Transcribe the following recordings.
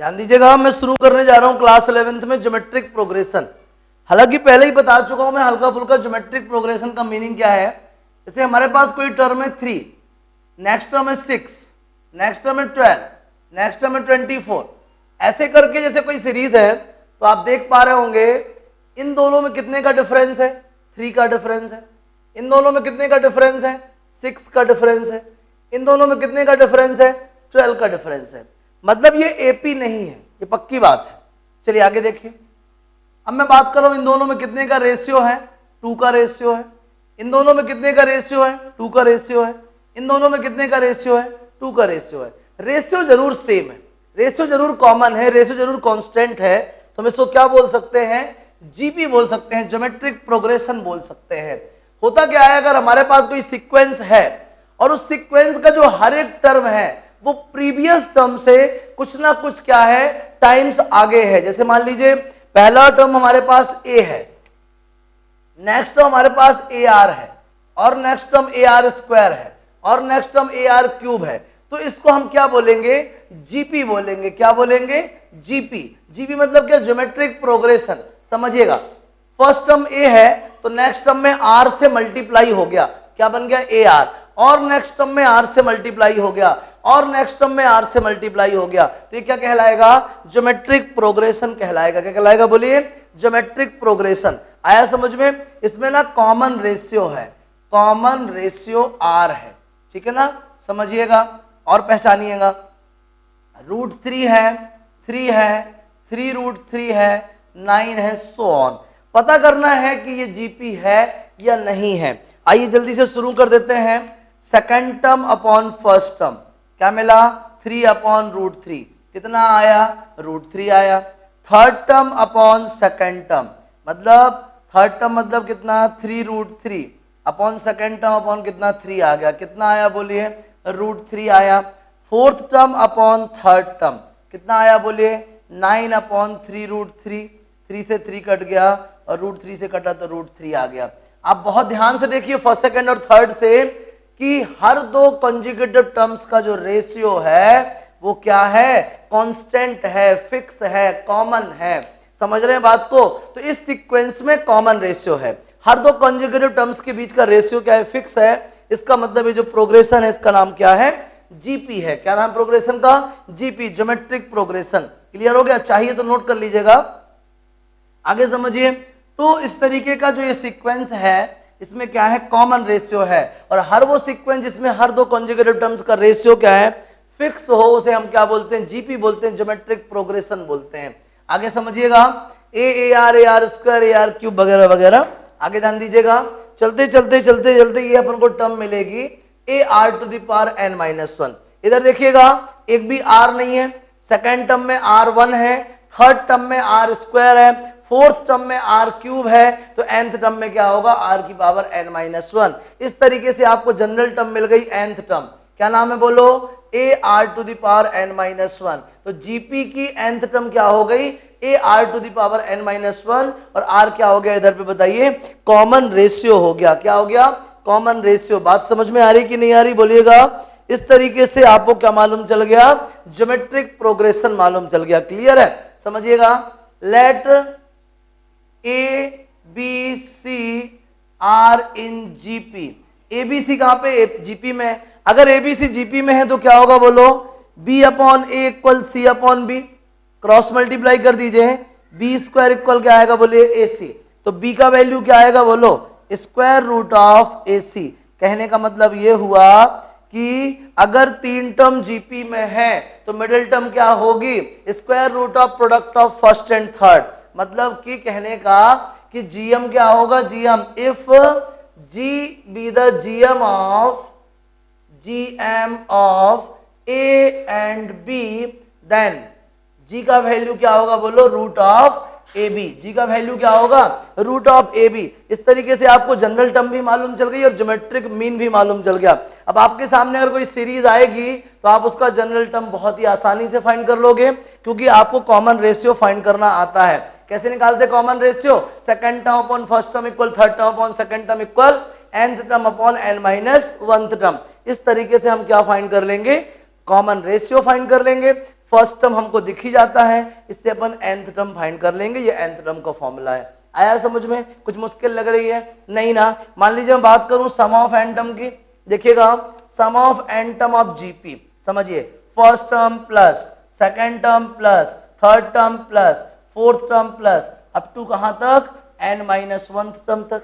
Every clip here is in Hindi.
ध्यान दीजिएगा, मैं शुरू करने जा रहा हूं क्लास 11th में ज्योमेट्रिक प्रोग्रेशन। हालांकि पहले ही बता चुका हूं मैं हल्का फुल्का ज्योमेट्रिक प्रोग्रेशन का मीनिंग क्या है। जैसे हमारे पास कोई टर्म है 3, नेक्स्ट टर्म है 6, नेक्स्ट टर्म है 12, नेक्स्ट टर्म है 24, ऐसे करके जैसे कोई सीरीज है तो आप देख पा रहे होंगे इन दोनों में कितने का डिफरेंस है, 3 का डिफरेंस है। इन दोनों में कितने का डिफरेंस है, 6 का डिफरेंस है। इन दोनों में कितने का डिफरेंस है, 12 का डिफरेंस है। मतलब ये एपी नहीं है, ये पक्की बात है। चलिए आगे देखिए। अब मैं बात कर रहा हूं इन दोनों में कितने का रेशियो है, 2 का रेशियो है। इन दोनों में कितने का रेशियो है, 2 का रेशियो है। इन दोनों में कितने का रेशियो है, 2 का रेशियो है। रेशियो जरूर सेम है, रेशियो जरूर कॉमन है, रेशियो जरूर कांस्टेंट है। तो हम इसको क्या बोल सकते हैं, जीपी बोल सकते हैं, ज्योमेट्रिक प्रोग्रेशन बोल सकते हैं। होता क्या है, अगर हमारे पास कोई सीक्वेंस है और उस सीक्वेंस का जो हर एक टर्म है वो प्रीवियस टर्म से कुछ ना कुछ क्या है, टाइम्स आगे है। जैसे मान लीजिए पहला टर्म हमारे पास ए है, नेक्स्ट टर्म हमारे पास ए आर है, और next term A R square है, और next term A R cube है। तो इसको हम क्या बोलेंगे, जीपी बोलेंगे। क्या बोलेंगे, जीपी। जीपी मतलब क्या, ज्योमेट्रिक प्रोग्रेशन। समझिएगा, फर्स्ट टर्म ए है तो नेक्स्ट टर्म में आर से मल्टीप्लाई हो गया, क्या बन गया, ए आर, और नेक्स्ट टर्म में आर से मल्टीप्लाई हो गया, और नेक्स्ट टर्म में आर से मल्टीप्लाई हो गया। तो ये क्या कहलाएगा, ज्योमेट्रिक प्रोग्रेशन कहलाएगा। क्या कहलाएगा, बोलिए, ज्योमेट्रिक प्रोग्रेशन। आया समझ में। इसमें ना कॉमन रेशियो है, कॉमन रेशियो आर है, ठीक है ना, समझिएगा और पहचानिएगा। √3 है, 3 है, 3√3 है, 9 है, सो ऑन। पता करना है कि ये जीपी है या नहीं है। आइए जल्दी से शुरू कर देते हैं। Second term upon first term क्या मिला, 3/√3, कितना आया, √3 आया। Third term upon second term, मतलब थर्ड टर्म मतलब कितना, 3√3 अपॉन सेकंड टर्म अपॉन कितना, 3 आ गया, कितना आया बोलिए, √3 आया। Fourth term upon third term कितना आया बोलिए, 9/3√3, 3 से 3 कट गया और √3 से कटा तो √3 आ गया। आप बहुत ध्यान से देखिए फर्स्ट सेकंड और थर्ड से कि हर दो कंजुगेटिव टर्म्स का जो रेशियो है वो क्या है, कांस्टेंट है, फिक्स है, कॉमन है। समझ रहे हैं बात को। तो इस सीक्वेंस में कॉमन रेशियो है, हर दो कंजुगेटिव टर्म्स के बीच का रेशियो क्या है, फिक्स है। इसका मतलब ये जो प्रोग्रेशन है इसका नाम क्या है, जीपी है। क्या नाम प्रोग्रेशन का, जीपी, ज्योमेट्रिक प्रोग्रेशन। क्लियर हो गया, चाहिए तो नोट कर लीजिएगा, आगे समझिए। तो इस तरीके का जो ये सीक्वेंस है इसमें क्या है, कॉमन रेशियो है। और हर वो सीक्वेंस जिसमें हर दो कंजुगेटिव टर्म्स का रेशियो क्या है, फिक्स हो, उसे हम क्या बोलते हैं, जीपी बोलते हैं, ज्योमेट्रिक प्रोग्रेशन बोलते हैं। आगे समझिएगा, A R square, A R cube वगैरह वगैरह। आगे ध्यान दीजिएगा, चलते चलते चलते चलते ये अपन को टर्म मिलेगी AR⁻n-1। इधर देखिएगा एक भी आर नहीं है, सेकेंड टर्म में R1 है, थर्ड टर्म में R स्क्वायर है, फोर्थ टर्म में R क्यूब है, तो nth टर्म में क्या होगा, R⁻n-1। इस तरीके से आपको जनरल टर्म मिल गई, nth टर्म। क्या नाम है बोलो, AR⁻n-1। तो जीपी की nth टर्म क्या हो गई, AR⁻n-1, और R क्या हो गया इधर पे बताइए, कॉमन रेशियो हो गया। क्या हो गया, कॉमन रेशियो। बात समझ में आ रही कि नहीं आ रही, बोलिएगा। इस तरीके से आपको क्या मालूम चल गया, ज्योमेट्रिक प्रोग्रेशन मालूम चल गया। क्लियर है, समझिएगा। Let ABC are in GP. ABC कहां पे, जीपी में। अगर एबीसी जीपी में है तो क्या होगा बोलो, B/A = C/B। क्रॉस मल्टीप्लाई कर दीजिए, B² इक्वल क्या आएगा बोलिए, AC। तो B का वैल्यू क्या आएगा बोलो, √AC। कहने का मतलब ये हुआ कि अगर 3 टर्म जीपी में है तो मिडिल टर्म क्या होगी, √, product of first and third. मतलब कि कहने का कि जीएम क्या होगा, GM, if G be the GM of A and B, then G का वैल्यू क्या होगा बोलो, √AB। जी का वैल्यू क्या होगा, √AB। इस तरीके से आपको जनरल टर्म भी मालूम चल गई और ज्योमेट्रिक मीन भी मालूम चल गया। अब आपके सामने अगर कोई सीरीज आएगी तो आप उसका जनरल टर्म बहुत ही आसानी से फाइंड कर लोगे, क्योंकि आपको कॉमन रेशियो फाइंड करना आता है। कैसे निकालते common ratio, second term upon first term equal third term upon second term equal nth term upon n-1th term. इस तरीके से हम क्या फाइंड कर लेंगे, कॉमन रेशियो फाइंड कर लेंगे। फर्स्ट टर्म हमको दिख ही जाता है, इससे अपन nth टर्म फाइंड कर लेंगे, ये nth टर्म का फॉर्मूला है। आया समझ में? कुछ मुश्किल लग रही है? नहीं ना। मान लीजिए मैं बात करूं सम ऑफ n टर्म की, देखिएगा sum of n term of GP, समझिए first term plus second term plus third term plus fourth term plus up to कहां तक, n-1 टर्म तक,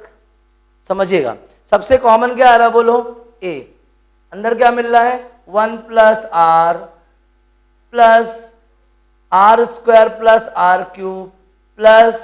समझिएगा। सबसे कॉमन क्या आ रहा है बोलो, a, अंदर क्या मिल रहा है 1 plus r plus r square plus r cube plus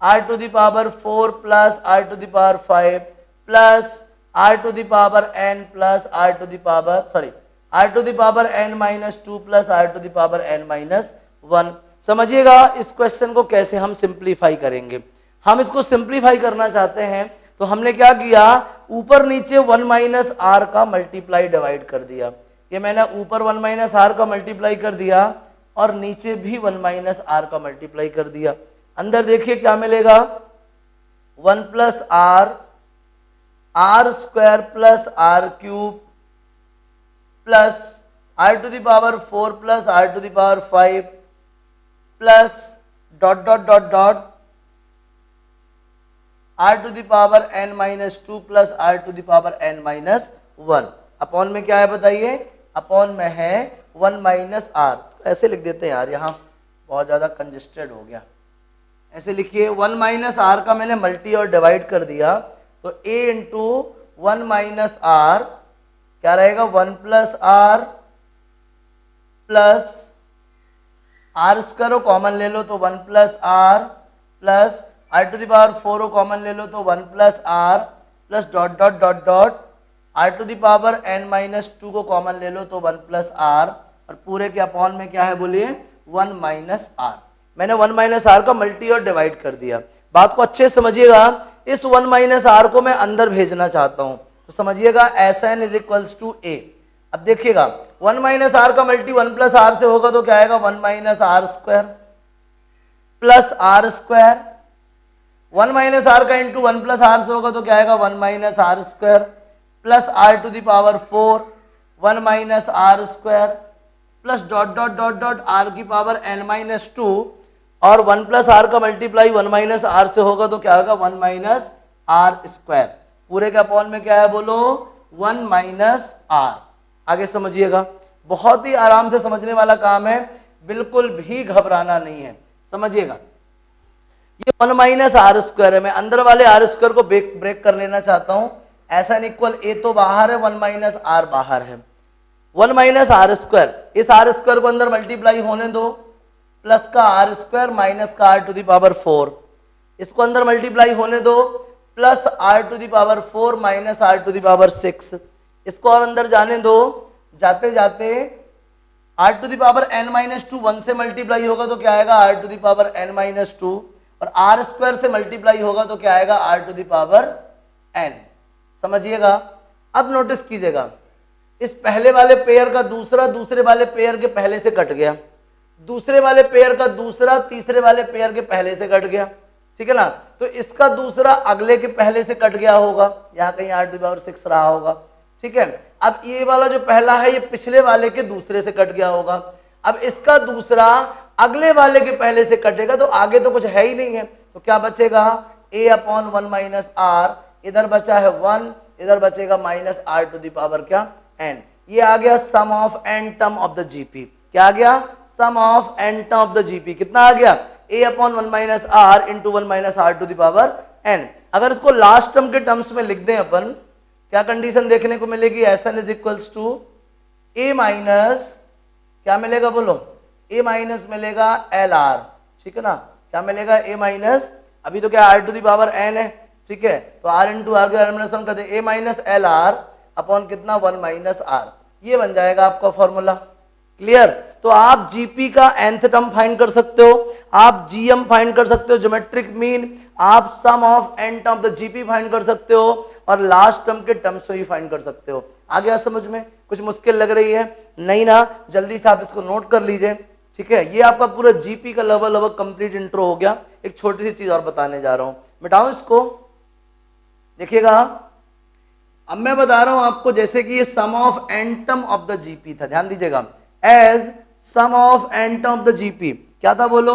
r to the power 4 plus r to the power 5 plus r to the power n plus r to the power r to the power n-2 plus r to the power n-1। समझिएगा इस क्वेश्चन को कैसे हम सिंप्लीफाई करेंगे। हम इसको सिंप्लीफाई करना चाहते हैं तो हमने क्या किया, ऊपर नीचे 1 माइनस आर का मल्टीप्लाई डिवाइड कर दिया। ये मैंने ऊपर 1 माइनस आर का मल्टीप्लाई कर दिया और नीचे भी 1 माइनस आर का मल्टीप्लाई कर दिया। अंदर देखिए क्या मिलेगा, 1 plus r square plus r cube plus r to the power 4 plus r to the power 5 plus dot dot dot dot r to the power n-2 plus r to the power n-1। Upon में क्या है बताइए, अपॉन में है 1 माइनस आर। ऐसे लिख देते हैं यार, यहाँ बहुत ज़्यादा कंजेस्टेड हो गया, ऐसे लिखिए 1 माइनस आर का मैंने मल्टी और डिवाइड कर दिया तो a इंटू 1 माइनस आर क्या रहेगा, 1 प्लस आर स्क्वायर कॉमन ले लो तो 1 plus r plus r to the power 4 common ले लो तो 1 plus r plus dot dot dot dot r to the power n-2 को कॉमन ले लो तो 1 प्लस आर और पूरे के अपॉन में क्या है बोलिए 1 माइनस आर। मैंने 1 माइनस आर का मल्टी और डिवाइड कर दिया। बात को अच्छे से समझिएगा, इस 1 माइनस आर को मैं अंदर भेजना चाहता हूं तो समझिएगा Sn is equals to a। अब देखिएगा 1 माइनस आर का मल्टी 1 प्लस आर से होगा तो क्या आएगा 1 minus r square plus r square, 1 minus r का इंटू 1 प्लस आर से होगा तो क्या आएगा 1 minus r square plus r to the power 4 1 minus r square plus dot dot dot dot r की पावर n-2 और 1 प्लस आर का मल्टीप्लाई 1 माइनस आर से होगा तो क्या होगा 1 माइनस आर स्क्वायर। पूरे के अपॉन में क्या है बोलो 1 माइनस आर। आगे समझिएगा, बहुत ही आराम से समझने वाला काम है, बिल्कुल भी घबराना नहीं है। समझिएगा ये 1 माइनस आर स्क्वायर है, मैं अंदर वाले आर स्क्वायर को ब्रेक कर लेना चाहता हूं। ऐसा नहीं, इक्वल ए तो बाहर है 1 माइनस आर बाहर है, 1 माइनस आर स्क्वायर, इस आर स्क्वायर को अंदर मल्टीप्लाई होने दो, प्लस का आर स्क्वायर माइनस का आर टू द पावर 4, इसको अंदर मल्टीप्लाई होने दो, plus r to the power 4 minus are to the power 6, इसको और अंदर जाने दो, जाते जाते are to the power n-2 1 से मल्टीप्लाई होगा तो क्या आएगा r to the power n-2 और आर स्क्वायर से मल्टीप्लाई होगा तो क्या आएगा r to the power n। समझिएगा, अब नोटिस कीजिएगा, इस पहले वाले पेयर का दूसरा दूसरे वाले पेयर के पहले से कट गया, दूसरे वाले पेयर का दूसरा तीसरे वाले पेयर के पहले से कट गया, ठीक है ना। तो इसका दूसरा अगले के पहले से कट गया होगा, यहाँ कहीं आर टू द पावर 6 रहा होगा, ठीक है। अब ये वाला जो पहला है ये पिछले वाले के दूसरे से कट गया होगा, अब इसका दूसरा अगले वाले के पहले से कटेगा तो आगे तो कुछ है ही नहीं है, तो क्या बचेगा a अपॉन 1 माइनस आर, इधर बचा है 1, इधर बचेगा minus are to the power क्या n। ये आ गया sum of n term of the GP. क्या आ गया sum of n term of the GP, कितना आ गया a upon 1 minus R into 1 minus are to the power n। अगर इसको लास्ट टर्म के टर्म्स में लिख दें अपन, क्या कंडीशन देखने को मिलेगी, Sn is equals to a minus क्या मिलेगा बोलो, a माइनस मिलेगा LR, ठीक है ना। क्या मिलेगा a माइनस, अभी तो क्या r to the power n है, ठीक है, तो r इंटू आर के एलिमिनेशन कर दे, a माइनस LR अपॉन कितना 1 माइनस r, ये बन जाएगा आपका फॉर्मूला। क्लियर। तो आप जीपी का nth टर्म फाइंड कर सकते हो, आप जीएम फाइंड कर सकते हो, ज्योमेट्रिक मीन, आप sum of n term of the GP find कर सकते हो और लास्ट टर्म के टर्म्स से ही फाइंड कर सकते हो। आ गया समझ में, कुछ मुश्किल लग रही है नहीं ना, जल्दी से आप इसको नोट कर लीजिए, ठीक है। ये आपका पूरा जीपी का लगभग कंप्लीट इंट्रो हो गया। एक छोटी सी चीज और बताने जा रहा हूं, मिटाओ इसको, देखिएगा। अब मैं बता रहा हूं आपको, जैसे कि ये sum of n term of the GP था, ध्यान दीजिएगा, as sum of n term of the GP क्या था बोलो,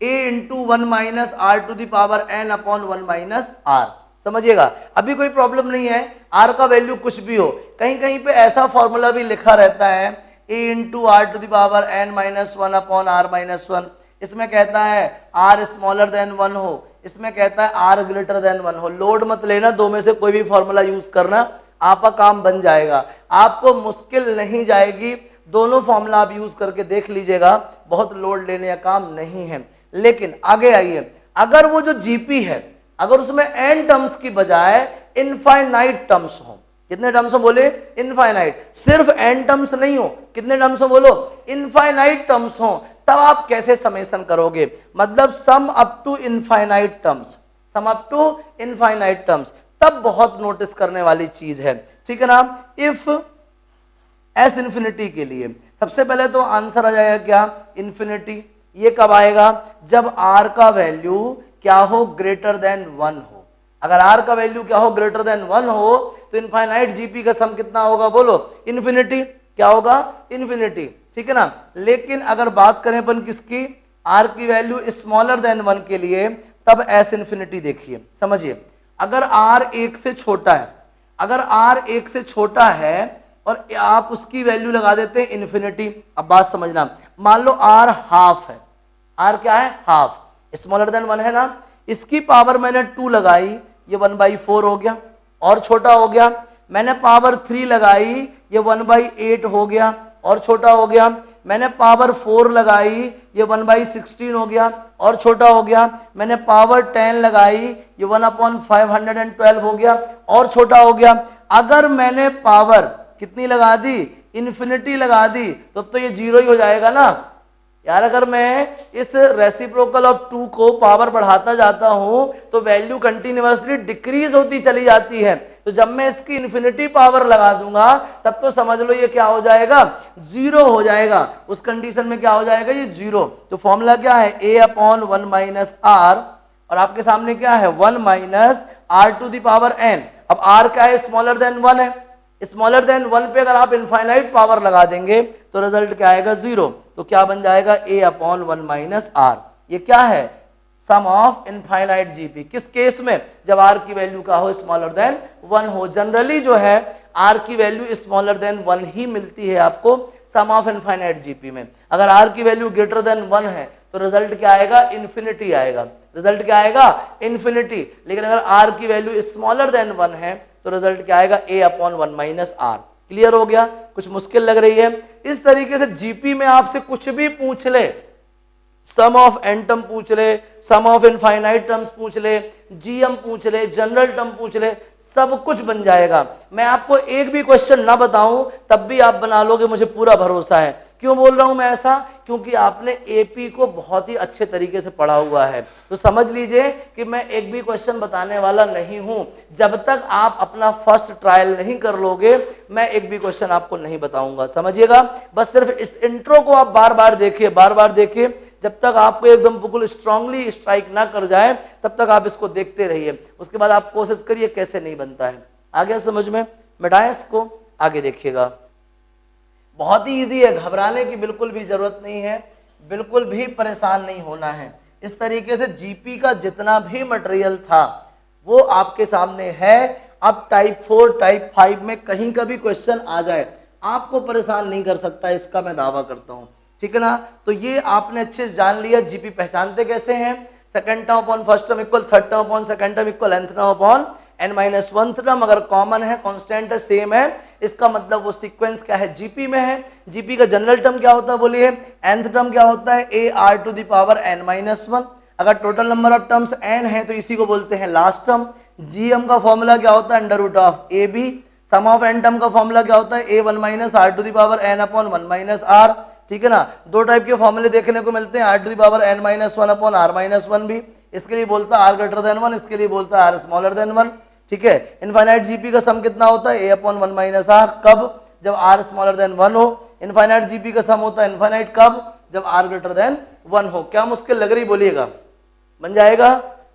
a into 1 minus are to the power n upon 1 minus R. समझिएगा, अभी कोई प्रॉब्लम नहीं है, r का वैल्यू कुछ भी हो, कहीं कहीं पे ऐसा फॉर्मूला भी लिखा रहता है a into r to the power n minus 1 upon r minus 1, इसमें कहता है r स्मॉलर देन 1 हो, इसमें कहता है r ग्रेटर देन 1 हो। लोड मत लेना, दो में से कोई भी फॉर्मूला यूज करना, आपका काम बन जाएगा, आपको मुश्किल नहीं जाएगी, दोनों फॉर्मूला आप यूज करके देख लीजिएगा, बहुत लोड लेने का काम नहीं है। लेकिन आगे आइए, अगर वो जो जीपी है अगर उसमें n टर्म्स की बजाय इनफाइनाइट टर्म्स हो, कितने टर्म्स हो बोले, इनफाइनाइट, सिर्फ n टर्म्स नहीं हो, कितने टर्म्स हो बोलो, इनफाइनाइट टर्म्स हो, तब आप कैसे समेशन करोगे, मतलब sum up to infinite terms, sum up to infinite terms, तब बहुत नोटिस करने वाली चीज है, ठीक है ना। इफ एस इंफिनिटी के लिए सबसे पहले तो आंसर आ जाएगा क्या, इन्फिनिटी। ये कब आएगा, जब r का वैल्यू क्या हो, ग्रेटर देन 1 हो। अगर r का वैल्यू क्या हो, ग्रेटर देन 1 हो, तो इनफाइनाइट जीपी का सम कितना होगा बोलो, इन्फिनिटी। क्या होगा, इन्फिनिटी, ठीक है ना। लेकिन अगर बात करें अपन किसकी, r की वैल्यू स्मॉलर देन 1 के लिए, तब एस इंफिनिटी देखिए, समझिए, अगर r 1 से छोटा है, अगर r 1 से छोटा है और आप उसकी वैल्यू लगा देते हैं इन्फिनिटी, अब बात समझना, मान लो r हाफ है, r क्या है, हाफ, स्मॉलर देन 1 है ना, इसकी पावर मैंने 2 लगाई, ये 1/4 हो गया, और छोटा हो गया, मैंने पावर 3 लगाई, ये 1/8 हो गया और छोटा हो गया, मैंने पावर 4 लगाई, ये 1/16 हो गया और छोटा हो गया, मैंने पावर 10 लगाई, ये 1/512 हो गया और छोटा हो गया। अगर मैंने पावर कितनी लगा दी, इन्फिनिटी लगा दी, तो ये जीरो ही हो जाएगा ना यार। अगर मैं इस रेसिप्रोकल ऑफ 2 को पावर बढ़ाता जाता हूं तो वैल्यू कंटिन्यूअसली डिक्रीज होती चली जाती है, तो जब मैं इसकी इन्फिनिटी पावर लगा दूंगा तब तो समझ लो ये क्या हो जाएगा, जीरो हो जाएगा। उस कंडीशन में क्या हो जाएगा, ये जीरो। तो फॉर्मूला क्या है, a अपॉन 1 माइनस आर, और आपके सामने क्या है, 1 minus are to the power n। अब r क्या है, स्मॉलर देन 1 है, स्मॉलर देन 1 पे अगर आप इनफाइनाइट पावर लगा देंगे तो रिजल्ट क्या आएगा, जीरो। तो क्या बन जाएगा, a अपॉन 1 माइनस आर। ये क्या है, सम ऑफ इनफाइनाइट जीपी, किस केस में, जब r की वैल्यू का हो, स्मॉलर देन 1 हो। जनरली जो है r की वैल्यू स्मॉलर देन 1 ही मिलती है आपको सम ऑफ इनफाइनाइट जीपी में। अगर r की वैल्यू ग्रेटर देन 1 है तो रिजल्ट क्या आएगा, इन्फिनिटी आएगा, रिजल्ट क्या आएगा, इन्फिनिटी। लेकिन अगर r की वैल्यू स्मॉलर देन 1 है तो रिजल्ट क्या आएगा, a upon 1 minus r. Clear हो गया, कुछ मुश्किल लग रही है। इस तरीके से जीपी में आपसे कुछ भी पूछ ले, सम ऑफ एन टर्म पूछ ले, सम ऑफ इनफाइनाइट टर्म्स पूछ ले, जीएम पूछ ले, जनरल टर्म पूछ ले, सब कुछ बन जाएगा। मैं आपको एक भी क्वेश्चन ना बताऊं तब भी आप बना लोगे, मुझे पूरा भरोसा है। क्यों बोल रहा हूं मैं ऐसा, क्योंकि आपने एपी को बहुत ही अच्छे तरीके से पढ़ा हुआ है। तो समझ लीजिए कि मैं एक भी क्वेश्चन बताने वाला नहीं हूं, जब तक आप अपना फर्स्ट ट्रायल नहीं कर लोगे मैं एक भी क्वेश्चन आपको नहीं बताऊंगा, समझिएगा। बस सिर्फ इस इंट्रो को आप बार बार देखिए, बार बार देखिए, जब तक आपको एकदम बिल्कुल स्ट्रांगली स्ट्राइक ना कर जाए तब तक आप इसको देखते रहिए। उसके बाद आप कोशिश करिए कैसे नहीं बनता है। आगे समझ में, मिटाएं इसको, आगे देखिएगा। बहुत ही इजी है, घबराने की बिल्कुल भी जरूरत नहीं है, बिल्कुल भी परेशान नहीं होना है। इस तरीके से जीपी का जितना भी मटेरियल था वो आपके सामने है। अब टाइप 4 टाइप 5 में कहीं का भी क्वेश्चन आ जाए आपको परेशान नहीं कर सकता, इसका मैं दावा करता हूं, ठीक है ना। तो ये आपने अच्छे से जान लिया जीपी पहचानते कैसे हैं। Second term upon first term equal third term upon second term equal nth term upon n-1 term, अगर कॉमन है, कांस्टेंट है, सेम है, इसका मतलब वो सीक्वेंस क्या है, जीपी में है। जीपी का जनरल टर्म क्या होता है बोलिए, nth टर्म क्या होता है, ar to the power n-1। अगर total number of terms n है तो इसी को बोलते हैं लास्ट टर्म। gm का फॉर्मूला क्या होता है, under root of ab। Sum of n term का फॉर्मूला क्या होता है, a1 minus are to the power n upon 1 minus r, ठीक है ना। दो टाइप के फॉर्मूले देखने को मिलते हैं, r to the power n-1 upon r-1 भी, इसके लिए बोलता है r ग्रेटर देन 1, इसके लिए बोलता है r स्मॉलर देन 1, ठीक है। इनफाइनाइट जीपी का सम कितना होता है, a अपॉन 1 माइनस आर, कब, जब r स्मॉलर देन 1 हो। इनफाइनाइट जीपी का सम होता है इनफाइनाइट कब, जब r ग्रेटर देन 1 हो। क्या मुश्किल लग रही बोलिएगा, बन जाएगा,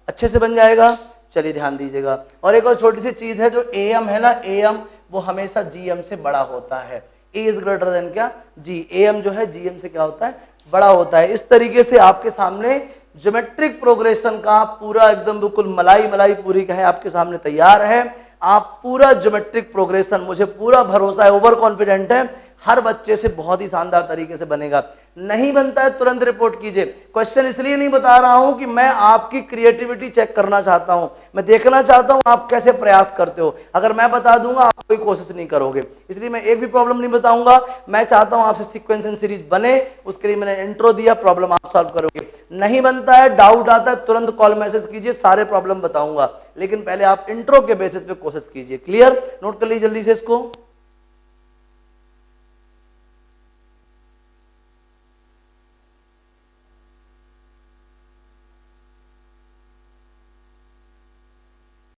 अच्छे से बन जाएगा। चलिए ध्यान दीजिएगा। और एक और छोटी सी चीज है, जो am है ना, am वो हमेशा gm से बड़ा होता है। ए इज ग्रेटर देन क्या जी, एम जो है जीएम से क्या होता है बड़ा होता है। इस तरीके से आपके सामने ज्योमेट्रिक प्रोग्रेशन का पूरा एकदम बिल्कुल मलाई मलाई पूरी का है आपके सामने तैयार है। आप पूरा ज्योमेट्रिक प्रोग्रेशन, मुझे पूरा भरोसा है, ओवर कॉन्फिडेंट है, हर बच्चे से बहुत ही शानदार तरीके से बनेगा। नहीं बनता है तुरंत रिपोर्ट कीजिए। क्वेश्चन इसलिए नहीं बता रहा हूं कि मैं आपकी क्रिएटिविटी चेक करना चाहता हूं, मैं देखना चाहता हूं आप कैसे प्रयास करते हो। अगर मैं बता दूंगा आप कोई कोशिश नहीं करोगे, इसलिए मैं एक भी प्रॉब्लम नहीं बताऊंगा। मैं चाहता हूं आपसे सीक्वेंस एंड सीरीज बने, उसके लिए मैंने इंट्रो दिया, प्रॉब्लम आप सॉल्व करोगे। नहीं बनता है, डाउट आता है, तुरंत कॉल मैसेज कीजिए, सारे प्रॉब्लम बताऊंगा, लेकिन पहले आप इंट्रो के बेसिस पे कोशिश कीजिए। क्लियर? नोट कर लीजिए जल्दी से इसको।